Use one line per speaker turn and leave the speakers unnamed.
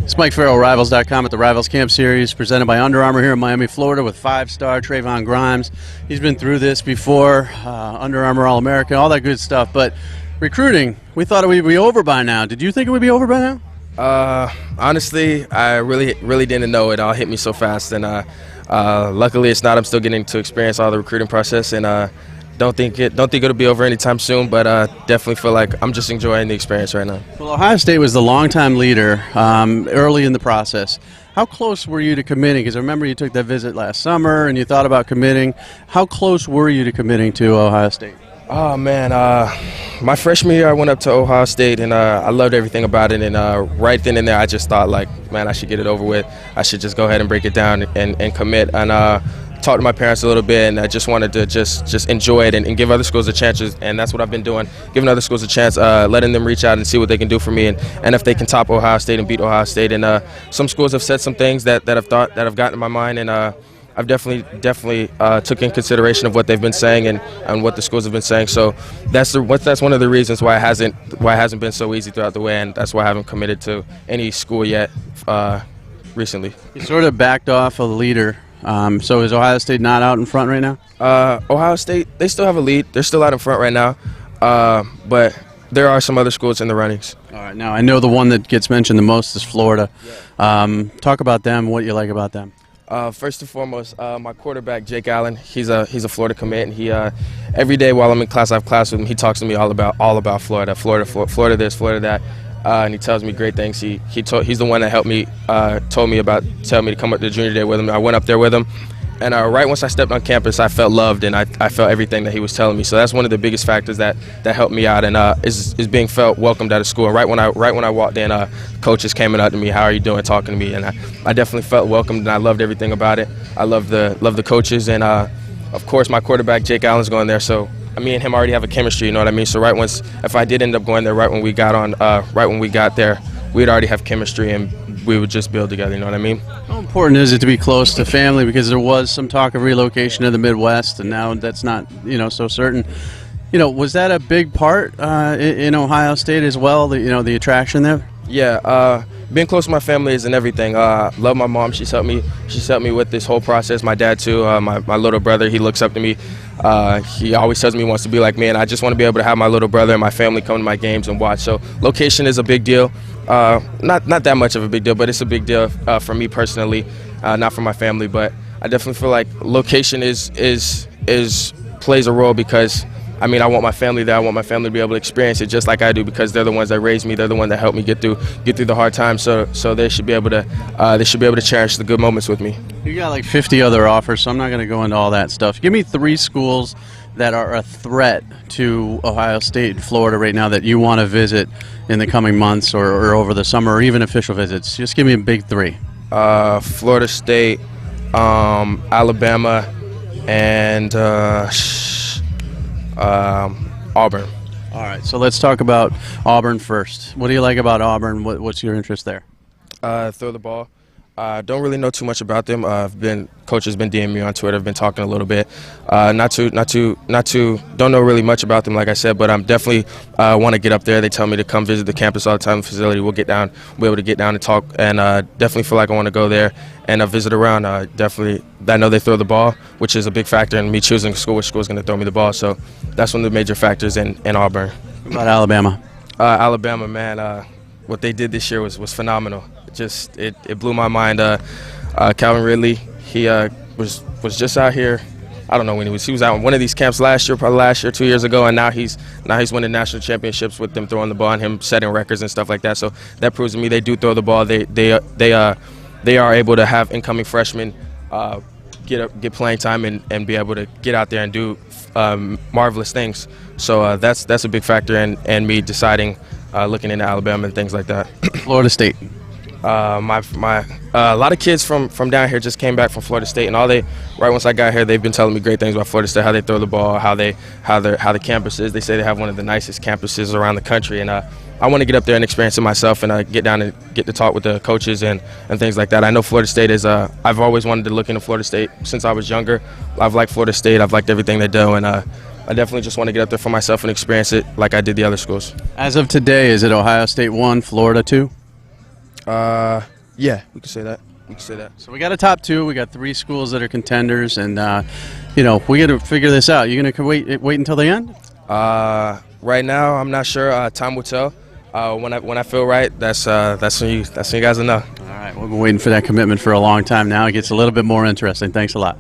It's Mike Farrell, Rivals.com at the Rivals Camp Series, presented by Under Armour here in Miami, Florida, with five-star Trevon Grimes. He's been through this before, Under Armour All-American, all that good stuff. But recruiting, we thought it would be over by now. Did you think it would be over by now?
Honestly, I really didn't know. It all hit me so fast, and luckily it's not. I'm still getting to experience all the recruiting process, and don't think it'll be over anytime soon. But definitely feel like I'm just enjoying the experience right now.
Well, Ohio State was the longtime leader early in the process. How close were you to committing? Because I remember you took that visit last summer and you thought about committing. How close were you to committing to Ohio State?
Oh, man, my freshman year I went up to Ohio State, and I loved everything about it. And right then and there I just thought, like, man, I should get it over with. I should just go ahead and break it down and commit. And talked to my parents a little bit, and I just wanted to just enjoy it and give other schools a chance. And that's what I've been doing, giving other schools a chance, letting them reach out and see what they can do for me, and if they can top Ohio State and beat Ohio State. And some schools have said some things that I've gotten in my mind, and I've definitely took in consideration of what they've been saying and what the schools have been saying. So that's one of the reasons why it hasn't been so easy throughout the way, and that's why I haven't committed to any school yet recently.
You sort of backed off a leader. So is Ohio State not out in front right now?
Ohio State, they still have a lead. They're still out in front right now, but there are some other schools in the runnings.
All right, now I know the one that gets mentioned the most is Florida. Yeah. Talk about them, what you like about them.
First and foremost, my quarterback, Jake Allen, he's a Florida commit, and he every day while I'm in class, I have class with him. He talks to me all about Florida, Florida this, Florida that, and he tells me great things. He's the one that helped me, telling me to come up to junior day with him. I went up there with him, and right once I stepped on campus, I felt loved, and I felt everything that he was telling me. So that's one of the biggest factors that helped me out, and is being felt welcomed out of school. And right when I walked in, coaches came up to me, "How are you doing?" talking to me, and I definitely felt welcomed, and I loved everything about it. I love the coaches, and of course my quarterback Jake Allen's going there, so me and him already have a chemistry, you know what I mean? So if I did end up going there right when we got there, we'd already have chemistry, and we would just build together, you know what I mean?
How important is it to be close to family? Because there was some talk of relocation to the Midwest, and now that's not, so certain. Was that a big part in Ohio State as well, the attraction there?
Yeah, being close to my family isn't everything. Love my mom. She's helped me with this whole process. My dad too. My little brother, he looks up to me. He always tells me he wants to be like me, and I just want to be able to have my little brother and my family come to my games and watch. So location is a big deal. Not that much of a big deal, but it's a big deal for me personally, not for my family. But I definitely feel like location plays a role, because I want my family there. I want my family to be able to experience it just like I do, because they're the ones that raised me. They're the ones that helped me get through the hard times. So they should be able to cherish the good moments with me.
You got like 50 other offers, so I'm not going to go into all that stuff. Give me 3 schools that are a threat to Ohio State and Florida right now that you want to visit in the coming months or over the summer, or even official visits. Just give me a big 3.
Florida State, Alabama, and Auburn.
All right, so let's talk about Auburn first. What do you like about Auburn? What's your interest there?
Throw the ball. Don't really know too much about them. Coach has been DMing me on Twitter. I've been talking a little bit. Not too. Don't know really much about them, like I said. But I'm definitely want to get up there. They tell me to come visit the campus all the time, the facility. We'll able to get down and talk. And definitely feel like I want to go there and visit around. Definitely, I know they throw the ball, which is a big factor in me choosing a school. Which school is going to throw me the ball? So that's one of the major factors in Auburn.
What about Alabama?
Alabama, man. What they did this year was phenomenal. It blew my mind. Calvin Ridley, he was just out here. I don't know when he was out in one of these camps probably last year, 2 years ago, and now he's winning national championships with them throwing the ball and him setting records and stuff like that. So that proves to me they do throw the ball. They are able to have incoming freshmen get playing time and be able to get out there and do marvelous things. So that's a big factor in me deciding looking into Alabama and things like that.
Florida State.
A lot of kids from down here just came back from Florida State, and right once I got here, they've been telling me great things about Florida State, how they throw the ball, how the campus is. They say they have one of the nicest campuses around the country, and I want to get up there and experience it myself, and get down and get to talk with the coaches and things like that. I know Florida State is. I've always wanted to look into Florida State since I was younger. I've liked Florida State. I've liked everything they do, and I definitely just want to get up there for myself and experience it like I did the other schools.
As of today, is it Ohio State 1, Florida 2?
Yeah, we can say that. We can say that.
So we got a top 2. We got 3 schools that are contenders, and we got to figure this out. You're gonna wait until the end?
Right now, I'm not sure. Time will tell. When I feel right, that's when you guys will know.
All right, we've been waiting for that commitment for a long time now. It gets a little bit more interesting. Thanks a lot.